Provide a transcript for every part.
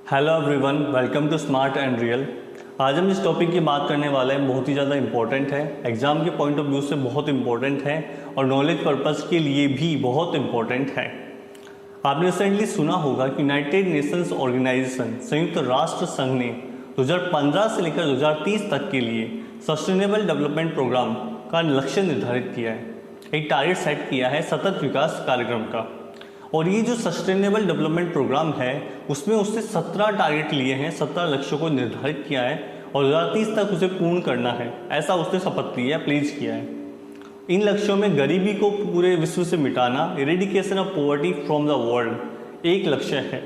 Hello everyone, welcome to smart and real. आज हम इस टॉपिक की बात करने वाले हैं, बहुत ही ज़्यादा इंपॉर्टेंट है, एग्जाम के पॉइंट ऑफ व्यू से बहुत इंपॉर्टेंट है और नॉलेज पर्पस के लिए भी बहुत इंपॉर्टेंट है। आपने रिसेंटली सुना होगा कि यूनाइटेड नेशंस ऑर्गेनाइजेशन संयुक्त राष्ट्र संघ ने 2015 से लेकर 2030 तक के लिए सस्टेनेबल डेवलपमेंट प्रोग्राम का लक्ष्य निर्धारित किया है, एक टारगेट सेट किया है सतत विकास कार्यक्रम का। और ये जो सस्टेनेबल डेवलपमेंट प्रोग्राम है उसमें उसने 17 टारगेट लिए हैं, 17 लक्ष्यों को निर्धारित किया है और 2030 तक उसे पूर्ण करना है, ऐसा उसने शपथ लिया है, प्लेज किया है। इन लक्ष्यों में गरीबी को पूरे विश्व से मिटाना, eradication of poverty from the world एक लक्ष्य है।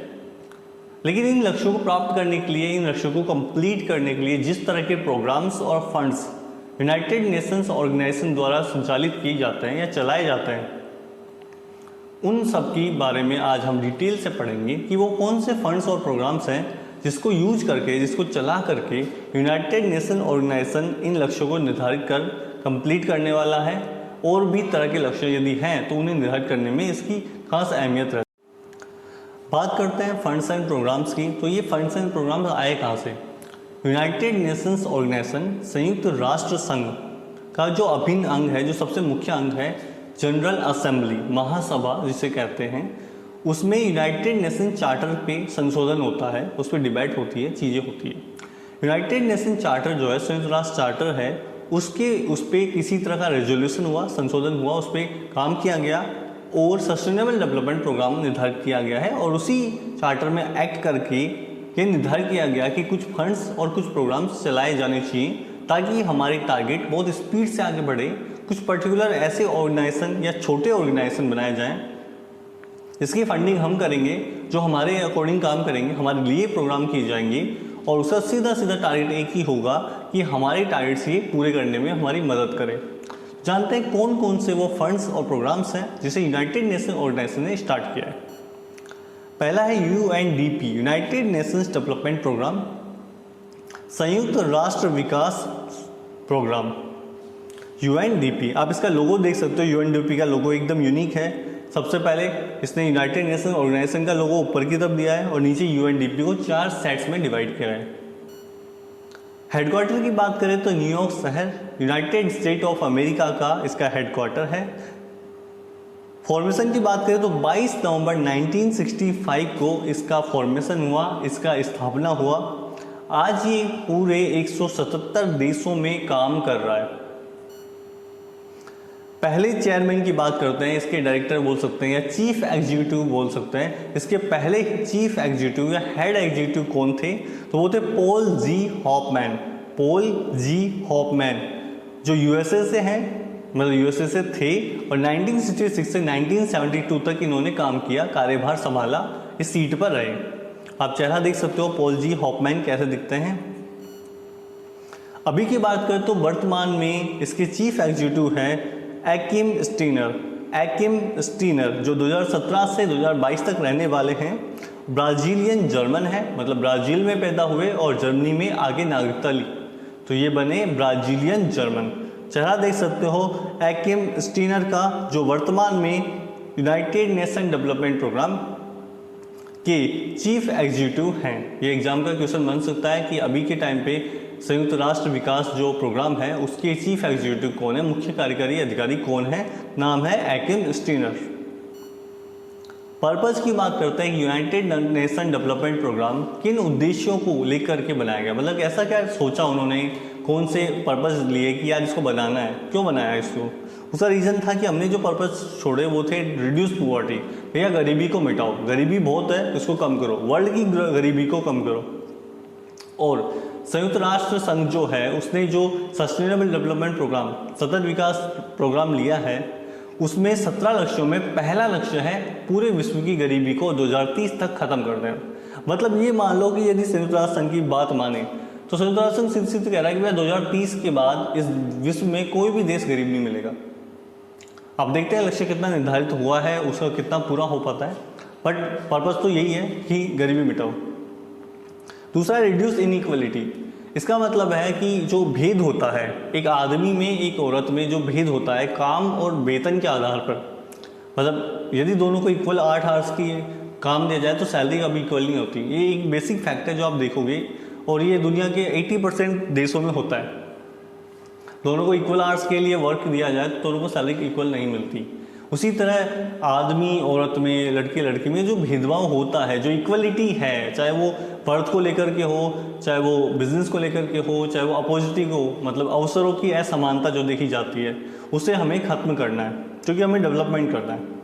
लेकिन इन लक्ष्यों को प्राप्त करने के लिए, इन लक्ष्यों को कंप्लीट करने के लिए जिस तरह के प्रोग्राम्स और फंड्स यूनाइटेड नेशंस ऑर्गेनाइजेशन द्वारा संचालित किए जाते हैं या चलाए जाते हैं, उन सब की बारे में आज हम डिटेल से पढ़ेंगे कि वो कौन से फंड्स और प्रोग्राम्स हैं जिसको यूज करके, जिसको चला करके यूनाइटेड नेशन ऑर्गेनाइजेशन इन लक्ष्यों को निर्धारित कर कंप्लीट करने वाला है। और भी तरह के लक्ष्य यदि हैं तो उन्हें निर्धारित करने में इसकी खास अहमियत रहती है। बात करते हैं फंड्स एंड प्रोग्राम्स की। तो ये फंड्स एंड प्रोग्राम्स आए कहाँ से? यूनाइटेड नेशंस ऑर्गेनाइजेशन संयुक्त राष्ट्र संघ का जो अभिन्न अंग है, जो सबसे मुख्य अंग है, जनरल असेंबली, महासभा जिसे कहते हैं, उसमें यूनाइटेड नेशन चार्टर पे संशोधन होता है, उस पर डिबेट होती है, चीज़ें होती है। यूनाइटेड नेशन चार्टर जो है, संयुक्त राष्ट्र चार्टर है, उस पर किसी तरह का रेजोल्यूशन हुआ, संशोधन हुआ, उस पर काम किया गया और सस्टेनेबल डेवलपमेंट प्रोग्राम निर्धारित किया गया है। और उसी चार्टर में एक्ट करके ये निर्धारित किया गया कि कुछ फंड्स और कुछ प्रोग्राम्स चलाए जाने चाहिए ताकि हमारे टारगेट बहुत स्पीड से आगे बढ़े। कुछ पर्टिकुलर ऐसे ऑर्गेनाइजेशन या छोटे ऑर्गेनाइजेशन बनाए जाएं जिसकी फंडिंग हम करेंगे, जो हमारे अकॉर्डिंग काम करेंगे, हमारे लिए प्रोग्राम किए जाएंगे और उसका सीधा सीधा टारगेट एक ही होगा कि हमारे टारगेट्स ये पूरे करने में हमारी मदद करें। जानते हैं कौन कौन से वो फंड्स और प्रोग्राम्स हैं जिसे यूनाइटेड नेशन ऑर्गेनाइजेशन ने स्टार्ट किया है। पहला है UNDP, United Nations Development Programme, संयुक्त राष्ट्र विकास प्रोग्राम, UNDP। आप इसका लोगो देख सकते हो, UNDP का लोगो एकदम यूनिक है। सबसे पहले इसने यूनाइटेड नेशन ऑर्गेनाइजेशन का लोगो ऊपर की तरफ दिया है और नीचे UNDP को 4 सेट्स में डिवाइड किया है। हेडक्वार्टर की बात करें तो न्यूयॉर्क शहर, यूनाइटेड स्टेट ऑफ अमेरिका का इसका हेडक्वार्टर है। फॉर्मेशन की बात करें तो 22 नवंबर 1965 को इसका फॉर्मेशन हुआ, इसका स्थापना हुआ। आज ये पूरे 177 देशों में काम कर रहा है। पहले चेयरमैन की बात करते हैं, इसके डायरेक्टर बोल सकते हैं या चीफ एग्जीक्यूटिव बोल सकते हैं। इसके पहले चीफ एग्जीक्यूटिव या हेड एग्जीक्यूटिव कौन थे? तो वो थे पॉल जी हॉफमैन। पॉल जी हॉफमैन जो यूएसए से हैं, मतलब यूएसए से थे और 1966 से 1972 तक इन्होंने काम किया, कार्यभार संभाला, इस सीट पर रहे। आप चेहरा देख सकते हो पॉल जी हॉफमैन कैसे दिखते हैं। अभी की बात करें तो वर्तमान में इसके चीफ एग्जीक्यूटिव हैं एकिम स्टीनर। एकिम स्टीनर जो 2017 से 2022 तक रहने वाले हैं, ब्राज़ीलियन जर्मन है, मतलब ब्राज़ील में पैदा हुए और जर्मनी में आगे नागरिकता ली, तो ये बने ब्राज़ीलियन जर्मन। चेहरा देख सकते हो एकिम स्टीनर का, जो वर्तमान में यूनाइटेड नेशन डेवलपमेंट प्रोग्राम के चीफ एग्जीक्यूटिव हैं। ये एग्जाम का क्वेश्चन बन सकता है कि अभी के टाइम पे संयुक्त राष्ट्र विकास जो प्रोग्राम है उसके चीफ एग्जीक्यूटिव कौन है, मुख्य कार्यकारी अधिकारी कौन है? नाम है एकिम स्टीनर। पर्पस की बात करते हैं कि यूनाइटेड नेशन डेवलपमेंट प्रोग्राम किन उद्देश्यों को लेकर के बनाया गया, मतलब ऐसा क्या सोचा उन्होंने, कौन से पर्पस लिए कि यार इसको बनाना है, क्यों बनाया इसको? उसका रीज़न था कि हमने जो पर्पस छोड़े वो थे रिड्यूस पॉवर्टी, भैया गरीबी को मिटाओ, गरीबी बहुत है इसको कम करो, वर्ल्ड की गरीबी को कम करो। और संयुक्त राष्ट्र संघ जो है उसने जो सस्टेनेबल डेवलपमेंट प्रोग्राम, सतत विकास प्रोग्राम लिया है, उसमें 17 लक्ष्यों में पहला लक्ष्य है पूरे विश्व की गरीबी को 2030 तक खत्म कर देना। मतलब ये मान लो कि यदि संयुक्त राष्ट्र संघ की बात माने तो संयुक्त राष्ट्र संघ सिद्ध कह रहा है कि भाई 2030 के बाद इस विश्व में कोई भी देश गरीब नहीं मिलेगा। अब देखते हैं लक्ष्य कितना निर्धारित हुआ है, उसका कितना पूरा हो पाता है, बट पर्पस तो यही है कि गरीबी मिटाओ। दूसरा रिड्यूस इनइक्वालिटी। इसका मतलब है कि जो भेद होता है एक आदमी में, एक औरत में, जो भेद होता है काम और वेतन के आधार पर, मतलब यदि दोनों को इक्वल 8 आवर्स की काम दिया जाए तो सैलरी कभी इक्वल नहीं होती। ये एक बेसिक फैक्ट है जो आप देखोगे, और ये दुनिया के 80% देशों में होता है। दोनों को इक्वल आवर्स के लिए वर्क दिया जाए तो दोनों को सैलरी इक्वल नहीं मिलती। उसी तरह आदमी औरत में, लड़के लड़की में जो भेदभाव होता है, जो इक्वलिटी है, चाहे वो बर्थ को लेकर के हो, चाहे वो बिजनेस को लेकर के हो, चाहे वो अपॉर्चुनिटी को, मतलब अवसरों की असमानता जो देखी जाती है, उसे हमें खत्म करना है, क्योंकि हमें डेवलपमेंट करना है।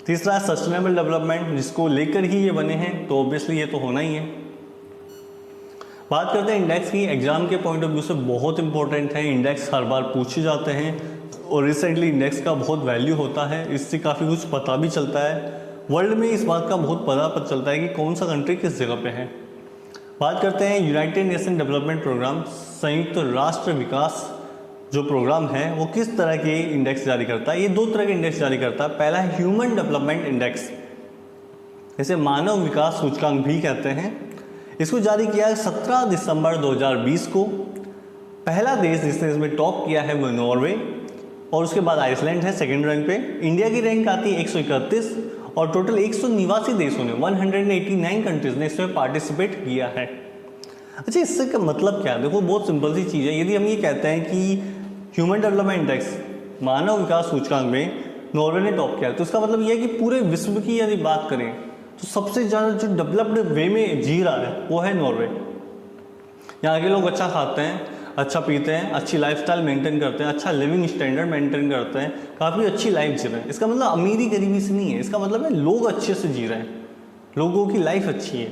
तीसरा है सस्टेनेबल डेवलपमेंट, जिसको लेकर ही ये बने हैं, तो ऑब्वियसली ये तो होना ही है। बात करते हैं इंडेक्स की। एग्जाम के पॉइंट ऑफ व्यू से बहुत इंपॉर्टेंट है। इंडेक्स हर बार पूछे जाते हैं और रिसेंटली इंडेक्स का बहुत वैल्यू होता है, इससे काफ़ी कुछ पता भी चलता है। वर्ल्ड में इस बात का बहुत पता चलता है कि कौन सा कंट्री किस जगह पे है। बात करते हैं यूनाइटेड नेशन डेवलपमेंट प्रोग्राम, संयुक्त राष्ट्र विकास जो प्रोग्राम है वो किस तरह के इंडेक्स जारी करता है। ये दो तरह के इंडेक्स जारी करता है। पहला है ह्यूमन डेवलपमेंट इंडेक्स, इसे मानव विकास सूचकांक भी कहते हैं। इसको जारी किया है 17 दिसंबर 2020 को। पहला देश जिसने इसमें टॉप किया है वो नॉर्वे, और उसके बाद आइसलैंड है सेकंड रैंक पे। इंडिया की रैंक आती है 131, और टोटल 189 देशों ने, 189 कंट्रीज ने इसमें पार्टिसिपेट किया है। अच्छा, इससे का मतलब क्या है? देखो, बहुत सिंपल सी चीज़ है। यदि हम ये कहते हैं कि ह्यूमन डेवलपमेंट इंडेक्स, मानव विकास सूचकांक में नॉर्वे ने टॉप किया है, तो इसका मतलब ये है कि पूरे विश्व की यदि बात करें तो सबसे ज़्यादा जो डेवलप्ड वे में जी रहा है वो है नॉर्वे। यहाँ के लोग अच्छा खाते हैं, अच्छा पीते हैं, अच्छी लाइफस्टाइल मेंटेन करते हैं, अच्छा लिविंग स्टैंडर्ड मेंटेन करते हैं, काफ़ी अच्छी लाइफ जी रहे हैं। इसका मतलब अमीरी गरीबी से नहीं है, इसका मतलब है लोग अच्छे से जी रहे हैं, लोगों की लाइफ अच्छी है,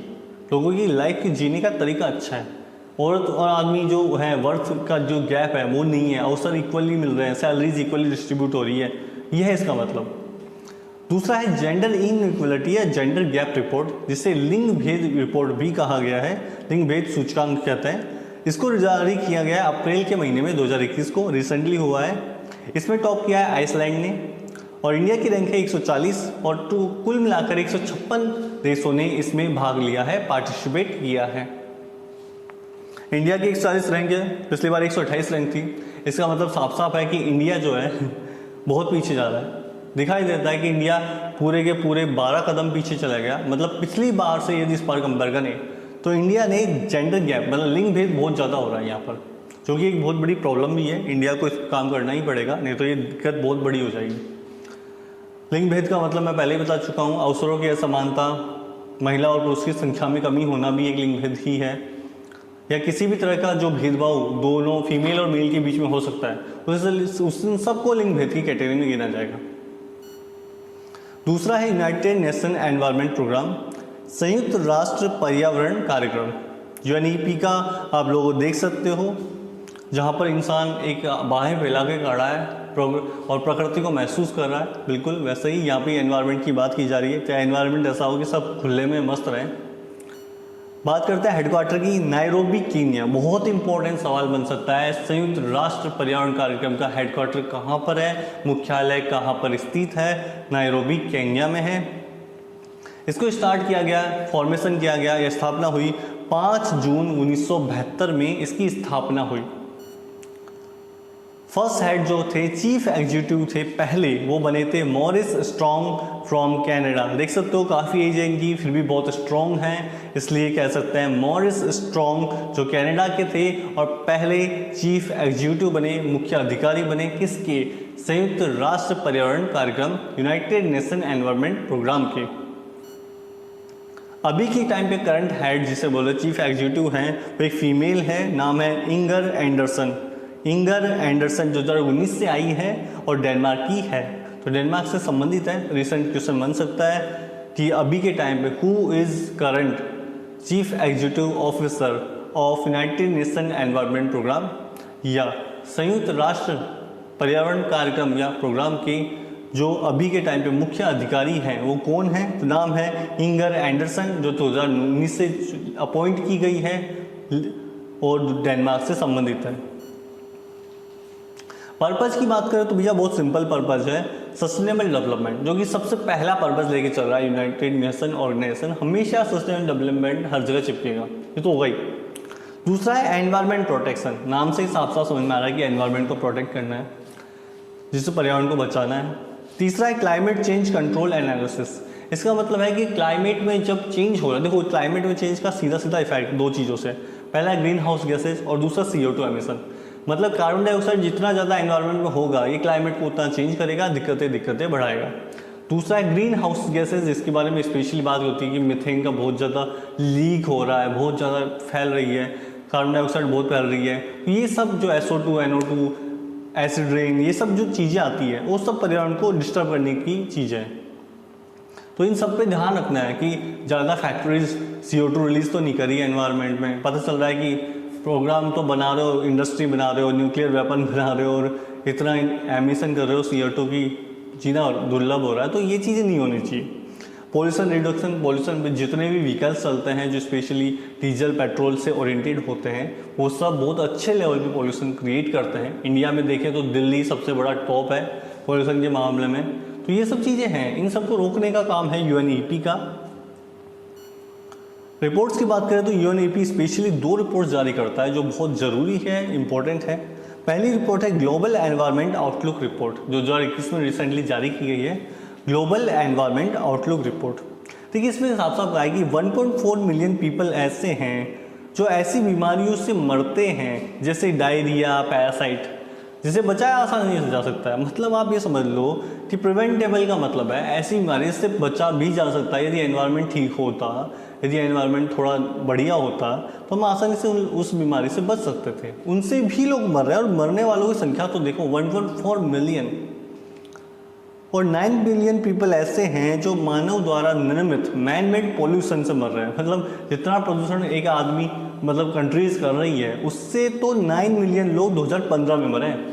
लोगों की लाइफ के जीने का तरीका अच्छा है। औरत और आदमी जो है, वर्थ का जो गैप है वो नहीं है, अवसर इक्वली मिल रहे हैं, सैलरीज इक्वली डिस्ट्रीब्यूट हो रही है, यह है इसका मतलब। दूसरा है जेंडर इनइक्वलिटी या जेंडर गैप रिपोर्ट, जिसे लिंग भेद रिपोर्ट भी कहा गया है, लिंग भेद सूचकांक कहते हैं। इसको जारी किया गया है अप्रैल के महीने में 2021 को, रिसेंटली हुआ है। इसमें टॉप किया है आइसलैंड ने, और इंडिया की रैंक है 140, और कुल मिलाकर 156 देशों ने इसमें भाग लिया है, पार्टिसिपेट किया है। इंडिया की 140 रैंक है, पिछली बार 128 रैंक थी। इसका मतलब साफ साफ है कि इंडिया जो है बहुत पीछे जा रहा है। दिखाई देता है कि इंडिया पूरे के पूरे 12 कदम पीछे चला गया। मतलब पिछली बार से यदि इस बार कंपेयर करें तो इंडिया ने जेंडर गैप, मतलब लिंग भेद बहुत ज़्यादा हो रहा है यहाँ पर, जो कि एक बहुत बड़ी प्रॉब्लम भी है। इंडिया को इस पर काम करना ही पड़ेगा, नहीं तो ये दिक्कत बहुत बड़ी हो जाएगी। लिंग भेद का मतलब मैं पहले ही बता चुका हूँ, अवसरों की असमानता, महिला और पुरुष की संख्या में कमी होना भी एक लिंग भेद ही है, या किसी भी तरह का जो भेदभाव दोनों फीमेल और मेल के बीच में हो सकता है, उस सबको लिंग भेद की कैटेगरी में गिना जाएगा। दूसरा है यूनाइटेड नेशन एनवायरनमेंट प्रोग्राम, संयुक्त राष्ट्र पर्यावरण कार्यक्रम, UNEP का आप लोग देख सकते हो, जहाँ पर इंसान एक बाहें फैला के खड़ा है और प्रकृति को महसूस कर रहा है। बिल्कुल वैसे ही यहाँ पे एनवायरनमेंट की बात की जा रही है, चाहे एनवायरनमेंट ऐसा हो कि सब खुले में मस्त रहें। बात करते हैं हेडक्वार्टर की, नायरोबी कीनिया। बहुत इंपॉर्टेंट सवाल बन सकता है, संयुक्त राष्ट्र पर्यावरण कार्यक्रम का हेडक्वार्टर कहाँ पर है, मुख्यालय कहाँ पर स्थित है? नायरोबी केन्या में है। इसको स्टार्ट किया गया, फॉर्मेशन किया गया, यह स्थापना हुई 5 जून 1972 में इसकी स्थापना हुई। फर्स्ट हेड जो थे, चीफ एग्जीक्यूटिव थे पहले, वो बने थे मॉरिस स्ट्रॉन्ग फ्रॉम कनाडा। देख सकते हो काफ़ी एज है इनकी, फिर भी बहुत स्ट्रॉन्ग हैं, इसलिए कह सकते हैं मॉरिस स्ट्रॉन्ग, जो कनाडा के थे और पहले चीफ एग्जीक्यूटिव बने, मुख्य अधिकारी बने किसके? संयुक्त राष्ट्र पर्यावरण कार्यक्रम, यूनाइटेड नेशन एनवायरनमेंट प्रोग्राम के। अभी के टाइम पे करंट हेड जिसे बोले चीफ एग्जीक्यूटिव हैं, वो एक फीमेल है, नाम है इंगर एंडरसन। इंगर एंडरसन 2019 से आई है और डेनमार्क की है, तो डेनमार्क से संबंधित है। रिसेंट क्वेश्चन बन सकता है कि अभी के टाइम पे who is current chief executive officer of United Nation Environment Programme, या संयुक्त राष्ट्र पर्यावरण कार्यक्रम या प्रोग्राम के जो अभी के टाइम पे मुख्य अधिकारी हैं वो कौन है? तो नाम है इंगर एंडरसन, जो 2019 से अपॉइंट की गई है और डेनमार्क से संबंधित है। पर्पज़ की बात करें तो भैया बहुत सिंपल पर्पज़ है, सस्टेनेबल डेवलपमेंट, जो कि सबसे पहला पर्पज़ लेके चल रहा है यूनाइटेड नेशन ऑर्गेनाइजेशन। हमेशा सस्टेनेबल डेवलपमेंट हर जगह चिपकेगा, ये तो होगा ही। दूसरा है एनवायरनमेंट प्रोटेक्शन, नाम से ही साफ साफ समझ में आ रहा है कि एनवायरनमेंट को प्रोटेक्ट करना है, जिससे पर्यावरण को बचाना है। तीसरा है क्लाइमेट चेंज कंट्रोल एनालिसिस, इसका मतलब है कि क्लाइमेट में जब चेंज हो रहा है, देखो क्लाइमेट में चेंज का सीधा सीधा इफेक्ट दो चीज़ों से, पहला ग्रीन हाउस गैसेज और दूसरा CO2 एमिशन। मतलब कार्बन डाइऑक्साइड जितना ज़्यादा एनवायरनमेंट में होगा ये क्लाइमेट को उतना चेंज करेगा, दिक्कतें बढ़ाएगा। दूसरा है ग्रीन हाउस गैसेज, जिसके बारे में स्पेशली बात होती है कि मीथेन का बहुत ज़्यादा लीक हो रहा है, बहुत ज़्यादा फैल रही है, कार्बन डाइऑक्साइड बहुत फैल रही है। ये सब जो SO2 NO2 एसिड रेन, ये सब जो चीज़ें आती है वो सब पर्यावरण को डिस्टर्ब करने की चीज़ें हैं। तो इन सब पे ध्यान रखना है कि ज़्यादा फैक्ट्रीज CO2 रिलीज तो नहीं करी है एनवायरनमेंट में। पता चल रहा है कि प्रोग्राम तो बना रहे हो, इंडस्ट्री बना रहे हो, न्यूक्लियर वेपन बना रहे हो और इतना एमिशन कर रहे हो, CO2 की जीना दुर्लभ हो रहा है। तो ये चीज़ें नहीं होनी चाहिए। पॉल्यूशन रिडक्शन, पॉल्यूशन में जितने भी व्हीकल्स चलते हैं जो स्पेशली डीजल पेट्रोल से ओरिएंटेड होते हैं, वो सब बहुत अच्छे लेवल पे पॉल्यूशन क्रिएट करते हैं। इंडिया में देखें तो दिल्ली सबसे बड़ा टॉप है पॉल्यूशन के मामले में। तो ये सब चीज़ें हैं, इन सबको रोकने का काम है UNEP का। रिपोर्ट्स की बात करें तो UNEP स्पेशली 2 रिपोर्ट जारी करता है जो बहुत ज़रूरी है, इंपॉर्टेंट है। पहली रिपोर्ट है ग्लोबल एनवायरनमेंट आउटलुक रिपोर्ट, जो 2021 में रिसेंटली जारी की गई है, ग्लोबल एनवायरनमेंट आउटलुक रिपोर्ट। देखिए इसमें साफ साफ कहा है कि 1.4 मिलियन पीपल ऐसे हैं जो ऐसी बीमारियों से मरते हैं जैसे डायरिया, पैरासाइट, जिसे बचाया आसानी से जा सकता है। मतलब आप ये समझ लो कि प्रिवेंटेबल का मतलब है ऐसी बीमारी से बचा भी जा सकता है। यदि एनवायरनमेंट ठीक होता, यदि एनवायरनमेंट थोड़ा बढ़िया होता तो हम आसानी से उस बीमारी से बच सकते थे। उनसे भी लोग मर रहे हैं और मरने वालों की संख्या तो देखो 1.4 मिलियन, और 9 बिलियन पीपल ऐसे हैं जो मानव द्वारा निर्मित मैन मेड पॉल्यूशन से मर रहे हैं। मतलब जितना प्रदूषण एक आदमी मतलब कंट्रीज कर रही है उससे तो 9 मिलियन लोग 2015 में मरे हैं।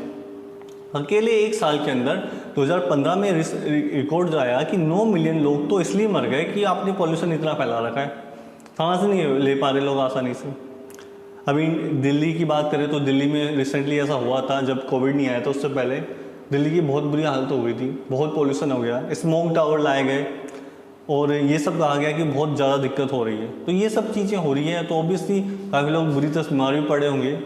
अकेले एक साल के अंदर 2015 में रिकॉर्ड आया कि 9 मिलियन लोग तो इसलिए मर गए कि आपने पॉल्यूशन इतना फैला रखा है, सांस नहीं ले पा रहे लोग आसानी से। अभी दिल्ली की बात करें तो दिल्ली में रिसेंटली ऐसा हुआ था, जब कोविड नहीं आया था उससे पहले दिल्ली की बहुत बुरी हालत हो गई थी, बहुत पॉल्यूशन हो गया, स्मोक टावर लाए गए और ये सब कहा गया कि बहुत ज़्यादा दिक्कत हो रही है। तो ये सब चीज़ें हो रही हैं तो ऑब्वियसली काफ़ी लोग बुरी तरह बीमार भी पड़े होंगे।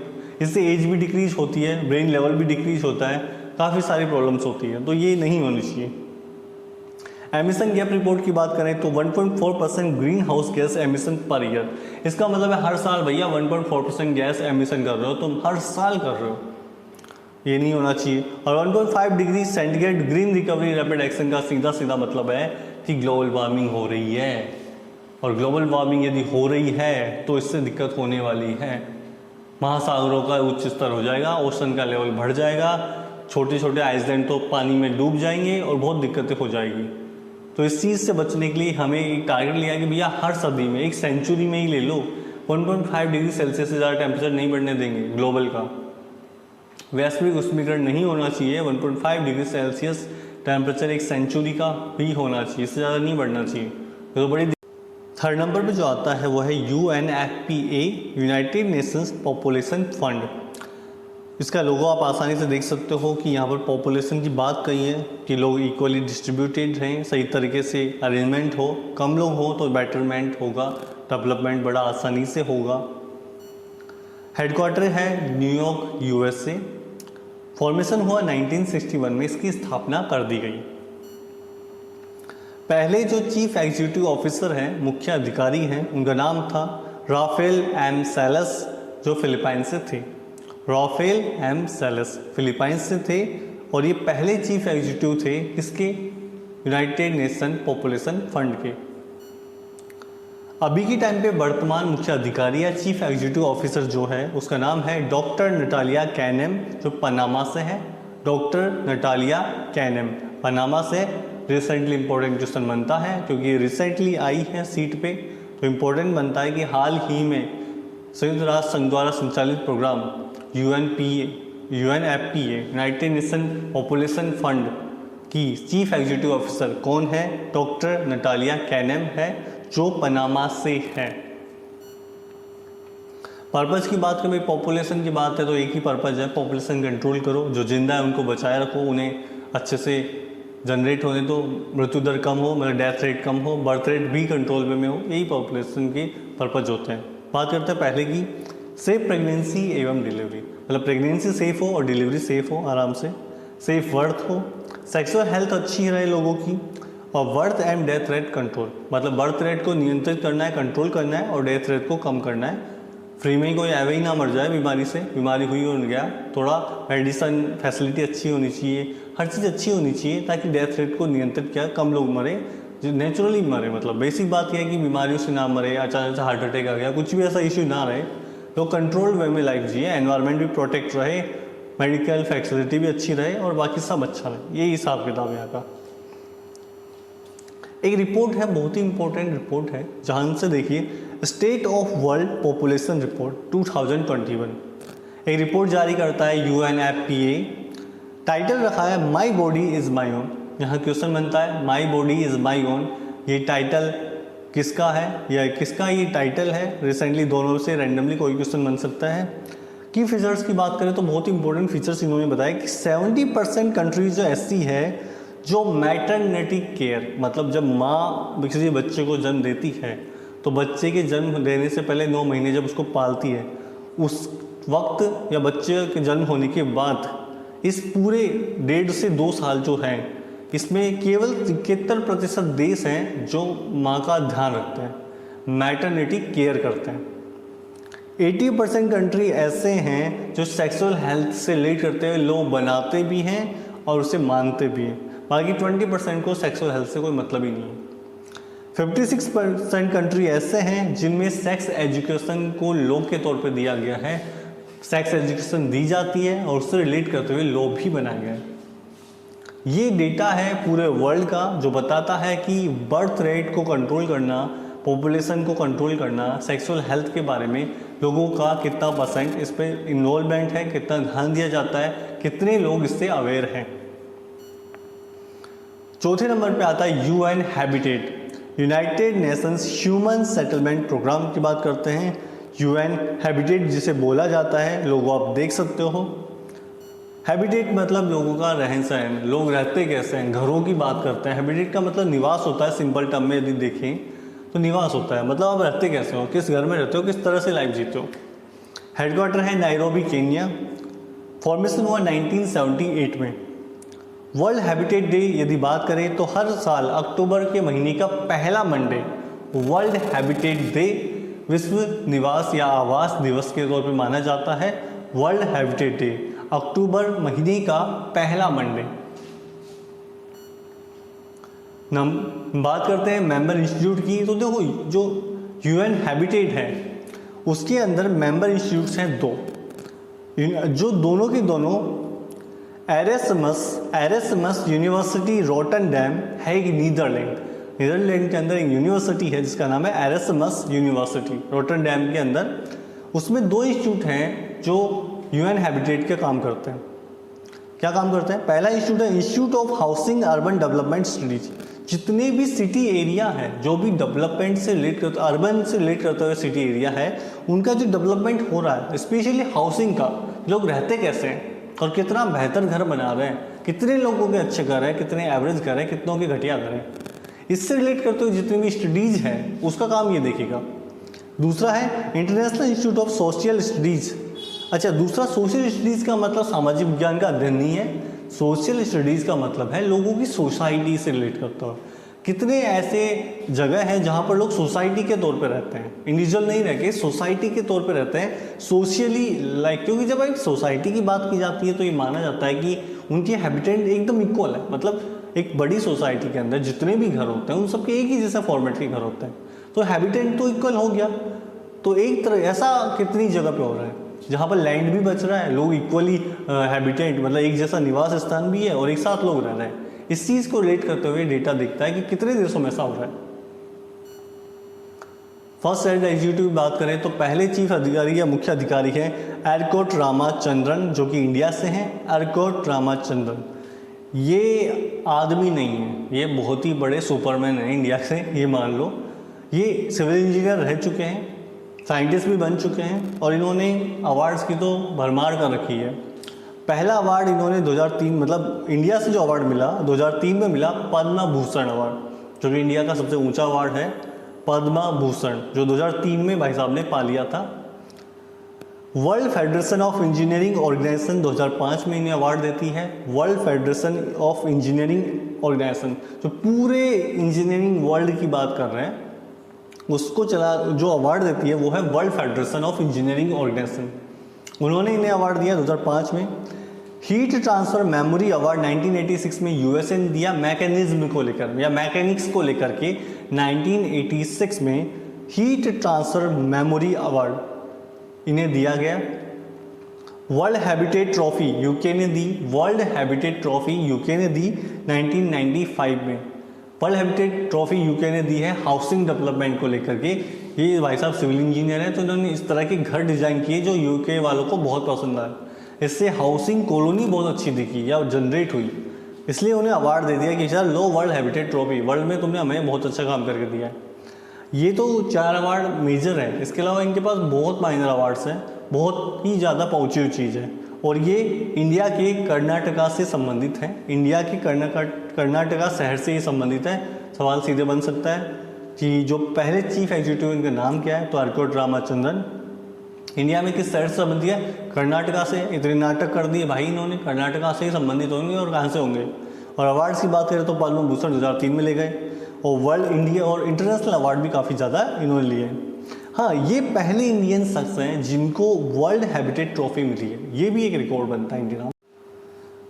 इससे एज भी डिक्रीज होती है, ब्रेन लेवल भी डिक्रीज होता है, काफ़ी सारी प्रॉब्लम्स होती हैं। तो ये नहीं होनी चाहिए। एमिशन गैप रिपोर्ट की बात करें तो 1.4% green house gas emission per year. इसका मतलब है हर साल भैया 1.4% गैस एमिशन कर रहे हो, तुम हर साल कर रहे हो, ये नहीं होना चाहिए। और 1.5 degree centigrade green recovery rapid action का सीधा सीधा मतलब है कि ग्लोबल वार्मिंग हो रही है, और ग्लोबल वार्मिंग यदि हो रही है तो इससे दिक्कत होने वाली है। महासागरों का उच्च स्तर हो जाएगा, ओशन का लेवल बढ़ जाएगा, छोटे छोटे आइसलैंड तो पानी में डूब जाएंगे और बहुत दिक्कतें हो जाएगी। तो इस चीज़ से बचने के लिए हमें एक टारगेट लिया कि भैया हर सदी में, एक सेंचुरी में ही ले लो, 1.5 डिग्री सेल्सियस से ज़्यादा टेम्परेचर नहीं बढ़ने देंगे ग्लोबल का। वैश्विक उष्मीकरण नहीं होना चाहिए, 1.5 डिग्री सेल्सियस टेम्परेचर एक सेंचुरी का भी होना चाहिए, इससे ज़्यादा नहीं बढ़ना चाहिए। तो बड़ी थर्ड नंबर पे जो आता है वो है UNFPA, United Nations population fund. इसका लोगो आप आसानी से देख सकते हो कि यहाँ पर पॉपुलेशन की बात कही है कि लोग इक्वली डिस्ट्रीब्यूटेड रहें, सही तरीके से अरेंजमेंट हो, कम लोग हो तो बेटरमेंट होगा, डेवलपमेंट बड़ा आसानी से होगा। हेडक्वार्टर है न्यूयॉर्क USA। फॉर्मेशन हुआ 1961 में, इसकी स्थापना कर दी गई। पहले जो चीफ एग्जीक्यूटिव ऑफिसर हैं, मुख्य अधिकारी हैं, उनका नाम था राफेल एम सेलस, जो फिलीपाइंस से थे। राफेल एम सेलस फिलीपाइंस से थे और ये पहले चीफ एग्जीक्यूटिव थे किसके? यूनाइटेड नेशन पॉपुलेशन फंड के। अभी के टाइम पे वर्तमान मुख्य अधिकारी या चीफ एग्जीक्यूटिव ऑफिसर जो है उसका नाम है डॉक्टर नटालिया कैनेम, जो पनामा से है। डॉक्टर नटालिया कैनेम पनामा से। रिसेंटली इंपॉर्टेंट क्वेश्चन बनता है क्योंकि रिसेंटली आई है सीट पे, तो इम्पोर्टेंट बनता है कि हाल ही में संयुक्त राष्ट्र संघ द्वारा संचालित programme UNFPA, United Nation Population Fund की चीफ एग्जीक्यूटिव ऑफिसर कौन है? डॉक्टर नटालिया कैनेम है, जो पनामा से है। पर्पज़ की बात करें, पॉपुलेशन की बात है तो एक ही पर्पज़ है, पॉपुलेशन कंट्रोल करो, जो जिंदा है उनको बचाए रखो, उन्हें अच्छे से जनरेट होने दो, मृत्यु दर कम हो, मतलब डेथ रेट कम हो, बर्थ रेट भी कंट्रोल में हो, यही पॉपुलेशन के पर्पज़ होते हैं। बात करते हैं पहले की, सेफ प्रेगनेंसी एवं डिलीवरी, मतलब प्रेगनेंसी सेफ हो और डिलीवरी सेफ हो, आराम से सेफ बर्थ हो, सेक्सुअल हेल्थ अच्छी रहे लोगों की, और birth and death rate control, मतलब बर्थ रेट को नियंत्रित करना है, कंट्रोल करना है, और डेथ रेट को कम करना है। फ्री में ही कोई एवे ही ना मर जाए बीमारी से, बीमारी हुई और गया। थोड़ा मेडिसिन फैसिलिटी अच्छी होनी चाहिए, हर चीज़ अच्छी होनी चाहिए ताकि डेथ रेट को नियंत्रित किया, कम लोग मरे, जो नेचुरली मरे। मतलब बेसिक बात यह है कि बीमारियों से ना मरे, अचानक से हार्ट अटैक आ गया, कुछ भी ऐसा इश्यू ना रहे, लोग कंट्रोल वे में लाइफ जिए, एनवायरनमेंट भी प्रोटेक्ट रहे, मेडिकल फैसिलिटी भी अच्छी रहे और बाकी सब अच्छा रहे। यही हिसाब किताब यहाँ का। एक रिपोर्ट है, बहुत ही इंपॉर्टेंट रिपोर्ट है, जहाँ से देखिए state of world population report 2021 एक रिपोर्ट जारी करता है UNFPA। टाइटल रखा है my body is my own. यहाँ क्वेश्चन बनता है my body is my own, ये टाइटल किसका है या किसका ये टाइटल है? रिसेंटली दोनों से रैंडमली कोई क्वेश्चन बन सकता है। की फीचर्स की बात करें तो बहुत इंपॉर्टेंट फीचर्स इन्होंने बताया कि 70% कंट्रीज जो ऐसी है जो मैटरनिटी केयर, मतलब जब माँ किसी बच्चे को जन्म देती है तो बच्चे के जन्म देने से पहले 9 महीने जब उसको पालती है, उस वक्त या बच्चे के जन्म होने के बाद इस पूरे 1.5 से 2 साल जो हैं, इसमें केवल 73% देश हैं जो माँ का ध्यान रखते हैं, मैटरनिटी केयर करते हैं। 80% कंट्री ऐसे हैं जो सेक्सुअल हेल्थ से रिलेट करते हुए लॉ बनाते भी हैं और उसे मानते भी हैं। बाकी 20% को सेक्सुअल हेल्थ से कोई मतलब ही नहीं है। 56% कंट्री ऐसे हैं जिनमें सेक्स एजुकेशन को लॉ के तौर पे दिया गया है, सेक्स एजुकेशन दी जाती है और उससे रिलेट करते हुए लॉ भी बनाया गया है। ये डेटा है पूरे वर्ल्ड का जो बताता है कि बर्थ रेट को कंट्रोल करना, पॉपुलेशन को कंट्रोल करना, सेक्सुअल हेल्थ के बारे में लोगों का कितना % इस पर इन्वॉल्वमेंट है, कितना ध्यान दिया जाता है, कितने लोग इससे अवेयर हैं। चौथे नंबर पे आता है UN Habitat, United Nations Human Settlement Programme की बात करते हैं। UN हैबिटेट जिसे बोला जाता है, लोगों आप देख सकते हो, हैबिटेट मतलब लोगों का रहन सहन, लोग रहते कैसे हैं, घरों की बात करते हैं। हैबिटेट का मतलब निवास होता है, सिंपल टर्म में यदि देखें तो निवास होता है, मतलब आप रहते कैसे हो, किस घर में रहते हो, किस तरह से लाइफ जीते हो। हेडक्वार्टर है नायरोबी केन्या, फॉर्मेशन हुआ 1978 में। वर्ल्ड हैबिटेट डे यदि बात करें तो हर साल अक्टूबर के महीने का पहला मंडे वर्ल्ड हैबिटेट डे, विश्व निवास या आवास दिवस के तौर पर माना जाता है। वर्ल्ड हैबिटेट डे अक्टूबर महीने का पहला मंडे। बात करते हैं मेंबर इंस्टीट्यूट की, तो देखो जो UN हैबिटेट है उसके अंदर मेंबर इंस्टीट्यूट्स हैं 2, जो दोनों के दोनों एरेसमस यूनिवर्सिटी रोटरडैम है, एक नीदरलैंड के अंदर एक यूनिवर्सिटी है जिसका नाम है एरेसमस यूनिवर्सिटी रोटरडैम के अंदर। उसमें 2 इंस्टीट्यूट हैं जो UN हैबिटेट के काम करते हैं। क्या काम करते हैं? पहला इंस्टीट्यूट है institute of housing urban development studies. जितने भी सिटी एरिया है जो भी डेवलपमेंट से रिलेट करते, अर्बन से रिलेट करते हुए सिटी एरिया है, उनका जो डेवलपमेंट हो रहा है, स्पेशली हाउसिंग का, लोग रहते कैसे हैं और कितना बेहतर घर बना रहे हैं, कितने लोगों के अच्छे घर हैं, कितने एवरेज घर हैं, कितनों के घटिया घर हैं, इससे रिलेट करते हुए जितनी भी स्टडीज़ हैं उसका काम ये देखेगा। दूसरा है international institute of social studies. अच्छा, दूसरा सोशल स्टडीज़ का मतलब सामाजिक विज्ञान का अध्ययन नहीं है। सोशल स्टडीज़ का मतलब है लोगों की सोसाइटी से रिलेट करता हो। कितने ऐसे जगह हैं जहाँ पर लोग सोसाइटी के तौर पे रहते हैं, इंडिविजुअल नहीं रह के सोसाइटी के तौर पे रहते हैं, सोशली लाइक, क्योंकि जब एक सोसाइटी की बात की जाती है तो ये माना जाता है कि उनकी हैबिटेट एकदम इक्वल है। मतलब एक बड़ी सोसाइटी के अंदर जितने भी घर होते हैं उन सबके एक ही जैसा फॉर्मेट के घर होते हैं, तो हैबिटेट तो इक्वल हो गया। तो एक तरह ऐसा कितनी जगह पे हो रहा है जहाँ पर लैंड भी बच रहा है, लोग इक्वली हैबिटेट मतलब एक जैसा निवास स्थान भी है और एक साथ लोग रह रहे हैं। इस चीज़ को रिलेट करते हुए डेटा दिखता है कि कितने देशों में ऐसा हो रहा है। फर्स्ट हेड एग्जीक्यूटिव की बात करें तो पहले चीफ अधिकारी या मुख्य अधिकारी है एरकोट रामाचंद्रन, जो कि इंडिया से हैं। एरकोट रामाचंद्रन ये आदमी नहीं है, ये बहुत ही बड़े सुपरमैन हैं इंडिया से, ये मान लो। ये सिविल इंजीनियर रह चुके हैं, साइंटिस्ट भी बन चुके हैं और इन्होंने अवार्ड्स की तो भरमार कर रखी है। पहला अवार्ड इन्होंने 2003 मतलब इंडिया से जो अवार्ड मिला 2003 में मिला, पद्म भूषण अवार्ड, जो कि इंडिया का सबसे ऊंचा अवार्ड है, पद्म भूषण, जो 2003 में भाई साहब ने पा लिया था। World Federation of Engineering Organization 2005 में इन्हें अवार्ड देती है। World Federation of Engineering Organization जो पूरे इंजीनियरिंग वर्ल्ड की बात कर रहे हैं उसको जो अवार्ड देती है वो है World Federation of Engineering Organization. उन्होंने इन्हें अवार्ड दिया 2005 में। हीट ट्रांसफर मेमोरी अवार्ड 1986 में यूएसए ने दिया मैकेनिज्म को लेकर या मैकेनिक्स को लेकर के। 1986 में हीट ट्रांसफर मेमोरी अवार्ड इन्हें दिया गया। वर्ल्ड हैबिटेट ट्रॉफी यूके ने दी। वर्ल्ड हैबिटेट ट्रॉफी यूके ने दी 1995 में। वर्ल्ड हैबिटेट ट्रॉफी यूके ने दी है हाउसिंग डेवलपमेंट को लेकर के। ये भाई साहब सिविल इंजीनियर हैं तो इन्होंने इस तरह के घर डिज़ाइन किए जो यूके वालों को बहुत पसंद आए। इससे हाउसिंग कॉलोनी बहुत अच्छी दिखी या जनरेट हुई, इसलिए उन्हें अवार्ड दे दिया कि सर लो वर्ल्ड हैबिटेट ट्रॉफी, वर्ल्ड में तुमने हमें बहुत अच्छा काम करके दिया है। ये तो 4 अवार्ड मेजर है, इसके अलावा इनके पास बहुत माइनर अवार्ड्स हैं, बहुत ही ज़्यादा पहुँची हुई चीज़ है। और ये इंडिया के कर्नाटका से संबंधित है। इंडिया के कर्नाटका शहर से ये संबंधित है। सवाल सीधे बन सकता है कि जो पहले चीफ एग्जीक्यूटिव इनका नाम क्या है, तो अर्कोट रामाचंद्रन। इंडिया में किस शहर से संबंधित है? कर्नाटका से। इतने नाटक कर दिए भाई इन्होंने, कर्नाटका से ही संबंधित होंगे और कहाँ से होंगे। और अवार्ड्स की बात करें तो पद्म भूषण 2003 में ले गए और वर्ल्ड इंडिया और इंटरनेशनल अवार्ड भी काफ़ी ज़्यादा इन्होंने लिए। हाँ, ये पहले इंडियन शख्स हैं जिनको वर्ल्ड हैबिटेट ट्रॉफी मिली है, ये भी एक रिकॉर्ड बनता है इंडिया।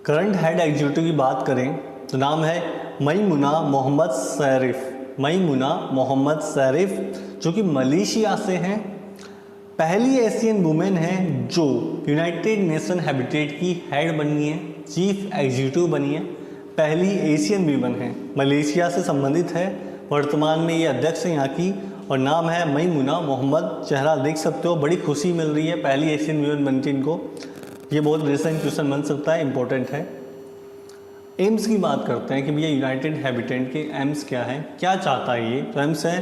करंट हेड एग्जीक्यूटिव की बात करें तो नाम है मैमुना मोहम्मद शरीफ। मैमुना मोहम्मद शरीफ जो कि मलेशिया से हैं। पहली एशियन वुमेन है जो यूनाइटेड नेशन हैबिटेट की हेड बनी है, चीफ एग्जीक्यूटिव बनी है। पहली एशियन वीमन है, मलेशिया से संबंधित है। वर्तमान में ये अध्यक्ष है यहाँ की और नाम है मैमुना मोहम्मद। चेहरा देख सकते हो, बड़ी खुशी मिल रही है, पहली एशियन वीमन बनती इनको। ये बहुत रिसेंट क्वेश्चन बन सकता है, इंपॉर्टेंट है। एम्स की बात करते हैं कि भैया यूनाइटेड हैबिटेट के एम्स क्या है, क्या चाहता है ये। तो एम्स है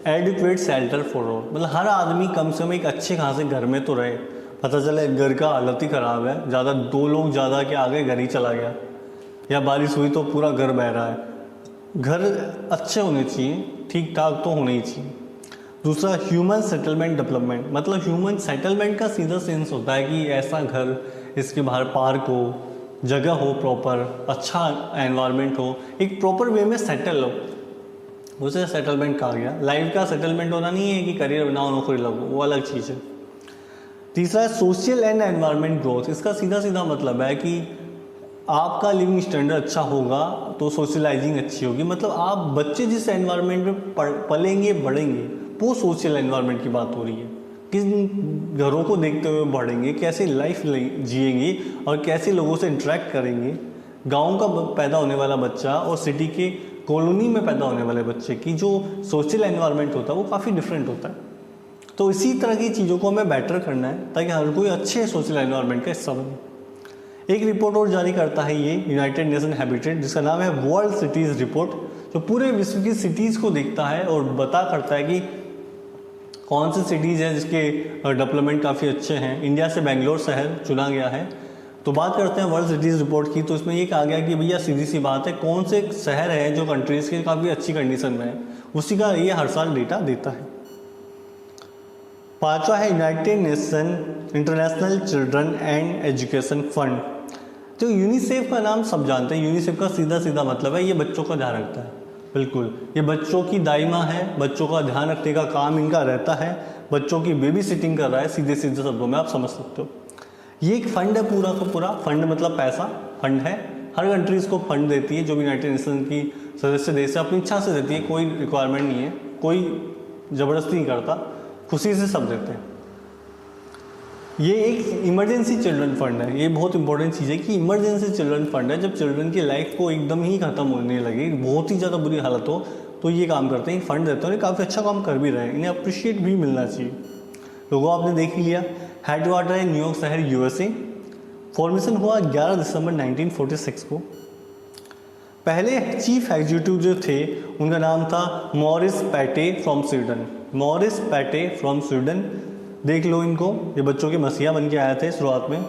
एडिक्वेट शेल्टर फॉर ऑल, मतलब हर आदमी कम से कम एक अच्छे खासे घर में तो रहे। पता चले घर का हालत ही ख़राब है, ज़्यादा 2 लोग ज़्यादा के आगे घर ही चला गया या बारिश हुई तो पूरा घर बह रहा है। घर अच्छे होने चाहिए, ठीक ठाक तो होने ही चाहिए। दूसरा ह्यूमन सेटलमेंट डेवलपमेंट, मतलब ह्यूमन सेटलमेंट का सीधा सेंस होता है कि ऐसा घर, इसके बाहर पार्क हो, जगह हो प्रॉपर, अच्छा एनवायरनमेंट हो, एक प्रॉपर वे में सेटल हो, उसे सेटलमेंट कहा गया। लाइफ का सेटलमेंट होना नहीं है कि करियर बनाओ नौकरी लगो, वो अलग चीज़ है। तीसरा है सोशल एंड एनवायरनमेंट ग्रोथ। इसका सीधा सीधा मतलब है कि आपका लिविंग स्टैंडर्ड अच्छा होगा तो सोशलाइजिंग अच्छी होगी। मतलब आप बच्चे जिस एनवायरनमेंट में पलेंगे बढ़ेंगे वो सोशल एनवायरनमेंट की बात हो रही है। किस घरों को देखते हुए बढ़ेंगे, कैसे लाइफ जिएंगे और कैसे लोगों से इंटरेक्ट करेंगे। गाँव का पैदा होने वाला बच्चा और सिटी के कॉलोनी में पैदा होने वाले बच्चे की जो सोशल एनवायरनमेंट होता है वो काफ़ी डिफरेंट होता है। तो इसी तरह की चीज़ों को हमें बेटर करना है ताकि हर कोई अच्छे सोशल एनवायरनमेंट का हिस्सा बने। एक रिपोर्ट और जारी करता है ये यूनाइटेड नेशन हैबिटेट, जिसका नाम है वर्ल्ड सिटीज़ रिपोर्ट, जो पूरे विश्व की सिटीज़ को देखता है और बता करता है कि कौन सी सिटीज़ हैं जिसके डेवलपमेंट काफ़ी अच्छे हैं। इंडिया से बेंगलोर शहर चुना गया है। तो बात करते हैं वर्ल्ड सिटीज़ रिपोर्ट की, तो इसमें ये कहा गया कि भैया सीधी सी बात है, कौन से शहर है जो कंट्रीज़ के काफ़ी अच्छी कंडीशन में है, उसी का ये हर साल डेटा देता है। 5वां है United nation international children and education fund. तो यूनिसेफ का नाम सब जानते हैं। यूनिसेफ का सीधा सीधा मतलब है ये बच्चों का ध्यान रखता है। बिल्कुल, ये बच्चों की दाइमा है, बच्चों का ध्यान रखने का काम इनका रहता है, बच्चों की बेबी सिटिंग कर रहा है, सीधे सीधे शब्दों में आप समझ सकते हो। ये एक फंड है, पूरा का पूरा फंड मतलब पैसा, फंड है। हर कंट्रीज़ को फंड देती है, जो भी यूनाइटेड नेशन की सदस्य देश है अपनी इच्छा से देती है, कोई रिक्वायरमेंट नहीं है, कोई ज़बरदस्ती नहीं करता, खुशी से सब देते हैं। ये एक इमरजेंसी चिल्ड्रन फंड है। ये बहुत इंपॉर्टेंट चीज़ है कि इमरजेंसी चिल्ड्रन फंड है। जब चिल्ड्रन की लाइफ को एकदम ही ख़त्म होने लगे, बहुत ही ज़्यादा बुरी हालत हो, तो ये काम करते हैं, फंड देते हैं। काफ़ी अच्छा काम कर भी रहे हैं, इन्हें अप्रिशिएट भी मिलना चाहिए। लोगों आपने देख ही लिया। हेडवाटर है न्यूयॉर्क शहर यूएसए। फॉर्मेशन हुआ 11 दिसंबर 1946 को। पहले चीफ एग्जीक्यूटिव जो थे उनका नाम था Morris petty from Sweden. Morris petty from Sweden, देख लो इनको, ये बच्चों के मसीहा बन के आए थे शुरुआत में।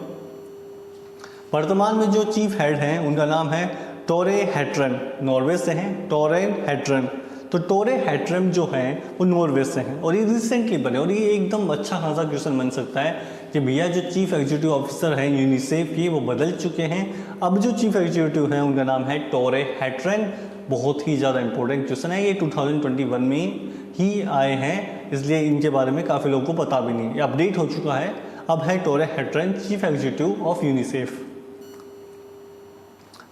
वर्तमान में जो चीफ हेड हैं उनका नाम है टोरे हैट्रन, नॉर्वे से हैं, टोरेन हैट्रन। तो टोरे हैट्रम जो है वो नॉर्वे से हैं और ये रिसेंटली बने और ये एकदम अच्छा खासा क्वेश्चन बन सकता है कि भैया जो चीफ एग्जीक्यूटिव ऑफिसर हैं यूनिसेफ के वो बदल चुके हैं, अब जो चीफ एग्जीक्यूटिव हैं उनका नाम है टोरे हैट्रन। बहुत ही ज़्यादा इंपॉर्टेंट क्वेश्चन है, ये 2021 में ही आए हैं, इसलिए इनके बारे में काफ़ी लोगों को पता भी नहीं, ये अपडेट हो चुका है। अब है Tore Hattrem chief executive of UNICEF.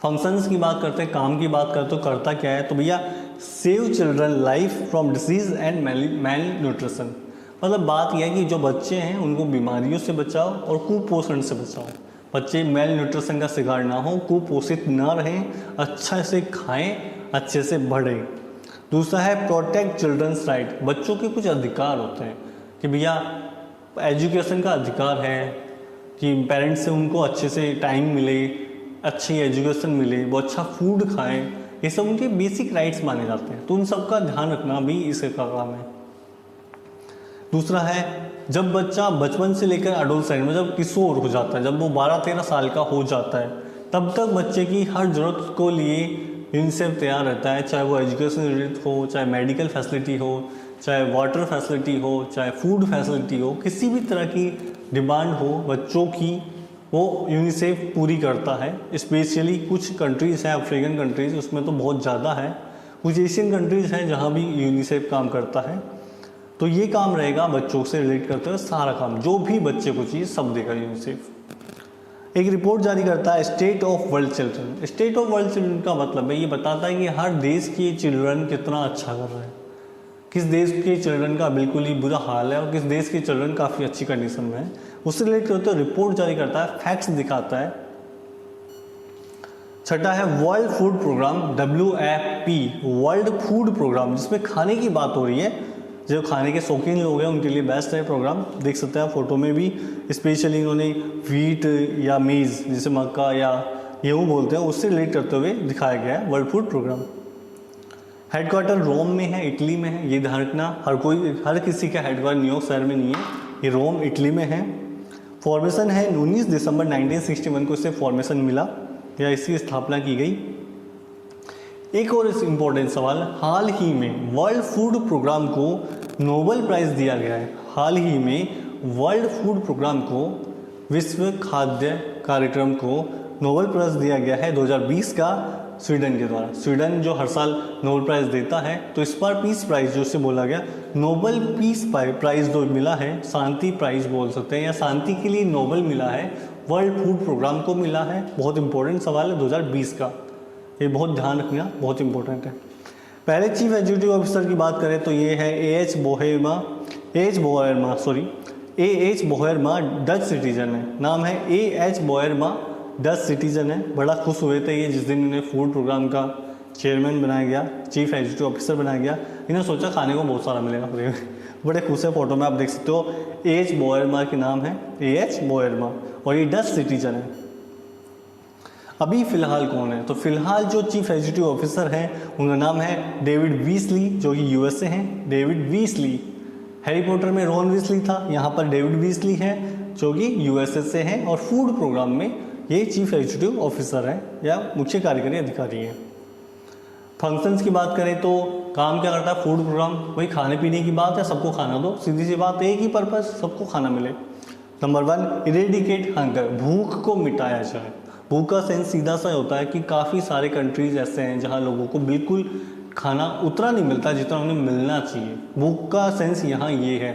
Functions की बात करते हैं, काम की बात करते तो करता क्या है, तो भैया save children life from disease and mail nutrition. मतलब बात यह है कि जो बच्चे हैं उनको बीमारियों से बचाओ और कुपोषण से बचाओ। बच्चे मेल न्यूट्रिशन का शिकार ना हो, कुपोषित ना रहें, अच्छे से खाएं, अच्छे से बढ़ें। दूसरा है प्रोटेक्ट चिल्ड्रंस राइट। बच्चों के कुछ अधिकार होते हैं कि भैया एजुकेशन का अधिकार है कि पेरेंट्स से उनको अच्छे से टाइम मिले, अच्छी एजुकेशन मिले, वो अच्छा फूड खाएं, ये सब उनके बेसिक राइट्स माने जाते हैं, तो उन सब का ध्यान रखना भी इसका काम है। दूसरा है जब बच्चा बचपन से लेकर एडोलसेंट में जब किशोर हो जाता है, जब वो 12-13 साल का हो जाता है, तब तक बच्चे की हर ज़रूरत को लिए यूनिसेफ तैयार रहता है, चाहे वो एजुकेशन रिलेटेड हो, चाहे मेडिकल फैसिलिटी हो, चाहे वाटर फैसिलिटी हो, चाहे फूड फैसिलिटी हो, किसी भी तरह की डिमांड हो बच्चों की, वो यूनिसेफ पूरी करता है। स्पेशली कुछ कंट्रीज़ हैं, अफ्रीकन कंट्रीज़, उसमें तो बहुत ज़्यादा है, कुछ एशियन कंट्रीज़ हैं जहाँ भी यूनिसेफ काम करता है। तो ये काम रहेगा बच्चों से रिलेट करते हुए सारा काम, जो भी बच्चे को चाहिए सब देगा यूनिसेफ। एक रिपोर्ट जारी करता है state of world children. State of world children का मतलब है ये बताता है कि हर देश के चिल्ड्रन कितना अच्छा कर रहे हैं, किस देश के चिल्ड्रन का बिल्कुल ही बुरा हाल है और किस देश के चिल्ड्रन काफ़ी अच्छी कंडीशन में है, उससे रिलेट करते हुए रिपोर्ट जारी करता है, फैक्ट्स दिखाता है। छठा है World Food Programme WFP, World Food Programme, जिसमें खाने की बात हो रही है। जो खाने के शौकीन लोग हैं उनके लिए बेस्ट है प्रोग्राम, देख सकते हैं फोटो में भी। स्पेशली इन्होंने व्हीट या मेज़ जिसे मक्का या गेहूँ बोलते हैं उससे रिलेट करते हुए दिखाया गया है वर्ल्ड फूड प्रोग्राम। हेडक्वार्टर रोम में है, इटली में है, ये ध्यान रखना। हर किसी का हेडक्वार्टर न्यूयॉर्क शहर में नहीं है, ये रोम इटली में है। फॉर्मेशन है 19 दिसंबर 1961 को इससे फॉर्मेशन मिला या इसकी स्थापना की गई। एक और इम्पोर्टेंट सवाल, हाल ही में वर्ल्ड फूड प्रोग्राम को नोबेल प्राइज़ दिया गया है। हाल ही में वर्ल्ड फूड प्रोग्राम को, विश्व खाद्य कार्यक्रम को नोबेल प्राइज़ दिया गया है 2020 का स्वीडन के द्वारा। स्वीडन जो हर साल नोबेल प्राइज़ देता है, तो इस बार पीस प्राइज़ जो से बोला गया, नोबेल पीस प्राइज़ जो मिला है, शांति प्राइज़ बोल सकते हैं, या शांति के लिए नोबेल मिला है, वर्ल्ड फूड प्रोग्राम को मिला है। बहुत इंपॉर्टेंट सवाल है 2020 का, ये बहुत ध्यान रखना, बहुत इंपॉर्टेंट है। पहले चीफ एग्जीक्यूटिव ऑफिसर की बात करें तो ये है A.H. बोहेरमा, डच सिटीजन है। नाम है A.H. बोहेरमा, डच सिटीजन है। बड़ा खुश हुए थे ये जिस दिन इन्हें फूड प्रोग्राम का चेयरमैन बनाया गया, चीफ एग्जीक्यूटिव ऑफिसर बनाया गया। इन्हें सोचा खाने को बहुत सारा मिलेगा फ्री में, बड़े खुश है। फोटो में आप देख सकते हो A.H. बोहेरमा के नाम है A.H. बोहेरमा और ये डच सिटीजन है। अभी फ़िलहाल कौन है, तो फिलहाल जो चीफ एग्जीक्यूटिव ऑफिसर हैं उनका नाम है डेविड वीसली, जो कि USA हैं। डेविड वीसली, हैरी पॉटर में रॉन वीसली था, यहाँ पर डेविड वीसली है जो कि USA से हैं और फूड प्रोग्राम में ये चीफ एग्जीक्यूटिव ऑफिसर हैं या मुख्य कार्यकारी अधिकारी हैं। फंक्शंस की बात करें तो काम क्या करता है फूड प्रोग्राम, वही खाने पीने की बात है, सबको खाना दो, सीधी सी बात, एक ही पर्पज़, सबको खाना मिले। नंबर 1, इरेडिकेट हंगर, भूख को मिटाया जाए। भूख का सेंस सीधा सा होता है कि काफ़ी सारे कंट्रीज़ ऐसे हैं जहाँ लोगों को बिल्कुल खाना उतना नहीं मिलता जितना उन्हें मिलना चाहिए। भूख का सेंस यहाँ ये है,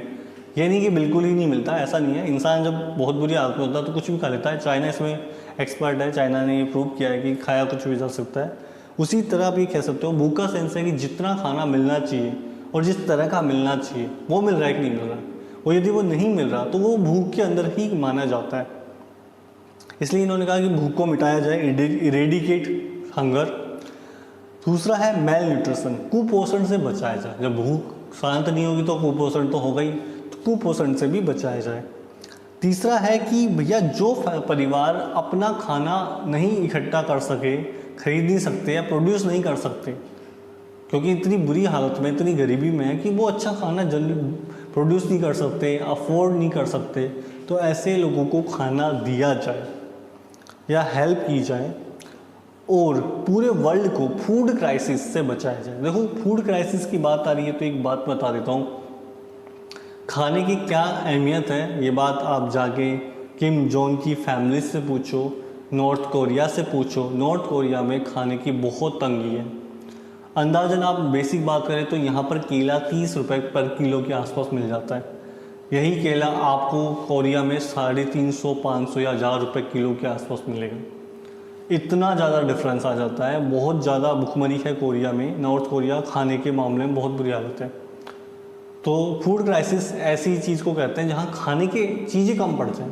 ये नहीं कि बिल्कुल ही नहीं मिलता, ऐसा नहीं है। इंसान जब बहुत बुरी हालत में होता है तो कुछ भी खा लेता है। चाइना इसमें एक्सपर्ट है, चाइना ने ये प्रूव किया है कि खाया कुछ भी जा सकता है। उसी तरह आप ये कह सकते हो भूख का सेंस है कि जितना खाना मिलना चाहिए और जिस तरह का मिलना चाहिए वो मिल रहा है कि नहीं मिल रहा, और यदि वो नहीं मिल रहा तो वो भूख के अंदर ही माना जाता है। इसलिए इन्होंने कहा कि भूख को मिटाया जाए, इरेडिकेट हंगर। दूसरा है मेल न्यूट्रिशन, कुपोषण से बचाया जाए। जब भूख शांत नहीं होगी तो कुपोषण तो होगा ही, तो कुपोषण से भी बचाया जाए। तीसरा है कि भैया जो परिवार अपना खाना नहीं इकट्ठा कर सके, खरीद नहीं सकते या प्रोड्यूस नहीं कर सकते, क्योंकि इतनी बुरी हालत में, इतनी गरीबी में है कि वो अच्छा खाना जल्दी प्रोड्यूस नहीं कर सकते, अफोर्ड नहीं कर सकते, तो ऐसे लोगों को खाना दिया जाए या हेल्प की जाए। और पूरे वर्ल्ड को फूड क्राइसिस से बचाया जाए। देखो फूड क्राइसिस की बात आ रही है तो एक बात बता देता हूँ, खाने की क्या अहमियत है ये बात आप जाके किम जोंग की फैमिली से पूछो, नॉर्थ कोरिया से पूछो। नॉर्थ कोरिया में खाने की बहुत तंगी है। अंदाजन आप बेसिक बात करें तो यहाँ पर केला 30 रुपये पर किलो के आसपास मिल जाता है। यही केला आपको कोरिया में 350, 500 या 1000 रुपये किलो के आसपास मिलेगा। इतना ज़्यादा डिफरेंस आ जाता है। बहुत ज़्यादा भुखमरी है कोरिया में। नॉर्थ कोरिया खाने के मामले में बहुत बुरी हालत है। तो फूड क्राइसिस ऐसी चीज़ को कहते हैं जहाँ खाने की चीज़ें कम पड़ जाएँ,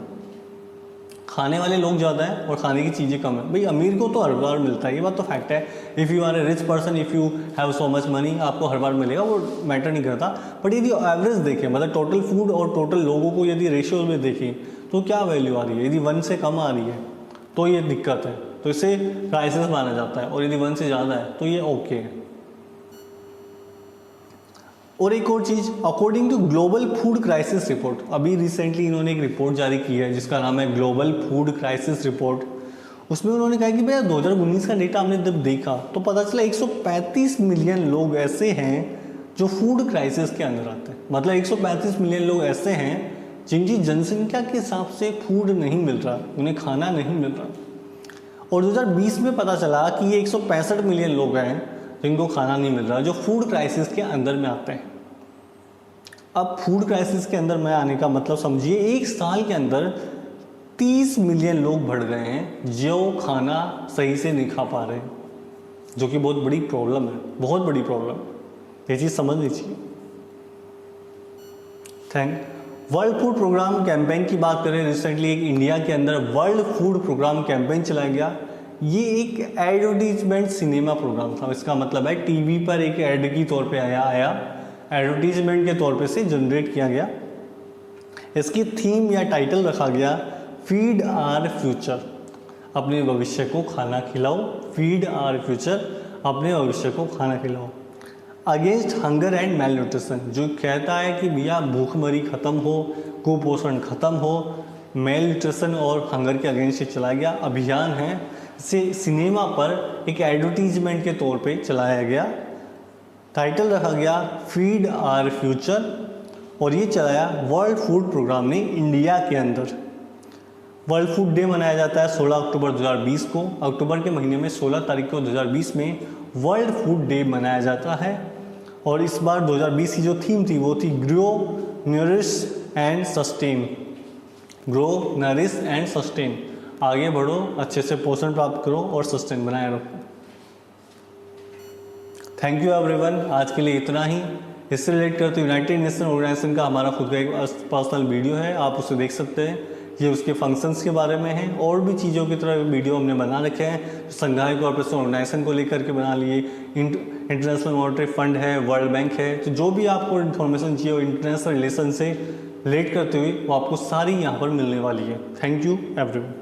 खाने वाले लोग ज़्यादा हैं और खाने की चीज़ें कम है। भाई अमीर को तो हर बार मिलता है, ये बात तो फैक्ट है। If you are a rich person, if you have so much money, आपको हर बार मिलेगा, वो मैटर नहीं करता। बट यदि एवरेज देखें, मतलब टोटल फूड और टोटल लोगों को यदि रेशियो में देखें तो क्या वैल्यू आ रही है। यदि 1 से कम आ रही है तो ये दिक्कत है, तो इसे क्राइसिस माना जाता है। और यदि 1 से ज़्यादा है तो ये ओके है। और एक और चीज़, according to global food crisis report, अभी रिसेंटली इन्होंने एक रिपोर्ट जारी की है जिसका नाम है ग्लोबल फूड क्राइसिस रिपोर्ट। उसमें उन्होंने कहा कि भैया 2019 का डेटा हमने जब देखा तो पता चला 135 मिलियन लोग ऐसे हैं जो फूड क्राइसिस के अंदर आते हैं। मतलब 135 मिलियन लोग ऐसे हैं जिनकी जनसंख्या के हिसाब से फूड नहीं मिल रहा, उन्हें खाना नहीं मिल रहा। और 2020 में पता चला कि ये 165 मिलियन लोग हैं जिनको खाना नहीं मिल रहा, जो फूड क्राइसिस के अंदर में आते हैं। अब फूड क्राइसिस के अंदर में आने का मतलब समझिए, एक साल के अंदर 30 मिलियन लोग बढ़ गए हैं जो खाना सही से नहीं खा पा रहे हैं, जो कि बहुत बड़ी प्रॉब्लम है, बहुत बड़ी प्रॉब्लम। ये चीज़ समझ लीजिए। वर्ल्ड फूड प्रोग्राम कैंपेन की बात करें, रिसेंटली एक इंडिया के अंदर वर्ल्ड फूड प्रोग्राम कैंपेन चलाया गया। ये एक एडवर्टीजमेंट सिनेमा प्रोग्राम था। इसका मतलब है टीवी पर एक एड की तौर पे आया एडवर्टीजमेंट के तौर पे से जनरेट किया गया। इसकी थीम या टाइटल रखा गया फीड आवर फ्यूचर, अपने भविष्य को खाना खिलाओ। फीड आवर फ्यूचर, अपने भविष्य को खाना खिलाओ। Against hunger and mail nutrition, जो कहता है कि भैया भूखमरी खत्म हो, कुपोषण खत्म हो। मेल न्यूट्रिशन और हंगर के अगेंस्ट चलाया गया अभियान है। इसे सिनेमा पर एक एडवर्टीजमेंट के तौर पे चलाया गया। टाइटल रखा गया फीड आवर फ्यूचर और ये चलाया वर्ल्ड फूड प्रोग्राम ने इंडिया के अंदर। वर्ल्ड फूड डे मनाया जाता है 16 अक्टूबर 2020 को। अक्टूबर के महीने में 16 तारीख को 2020 में वर्ल्ड फूड डे मनाया जाता है। और इस बार 2020 की जो थीम थी वो थी grow, nourish and sustain. Grow, nourish and sustain, आगे बढ़ो, अच्छे से पोषण प्राप्त करो और सस्टेन बनाए रखो। थैंक यू एवरीवन, आज के लिए इतना ही। इससे रिलेट करते यूनाइटेड नेशन ऑर्गेनाइजेशन का हमारा खुद का एक पर्सनल वीडियो है, आप उसे देख सकते हैं। ये उसके फंक्शंस के बारे में है। और भी चीज़ों की तरह वीडियो हमने बना रखे हैं। संघाई कॉर्पोरेशन ऑर्गेनाइजेशन को लेकर के बना लिए, इंटरनेशनल मॉनेटरी फंड है, वर्ल्ड बैंक है। तो जो भी आपको इन्फॉर्मेशन चाहिए इंटरनेशनल रिलेशन से रिलेट करते हुए वो आपको सारी यहाँ पर मिलने वाली है। Thank you everyone.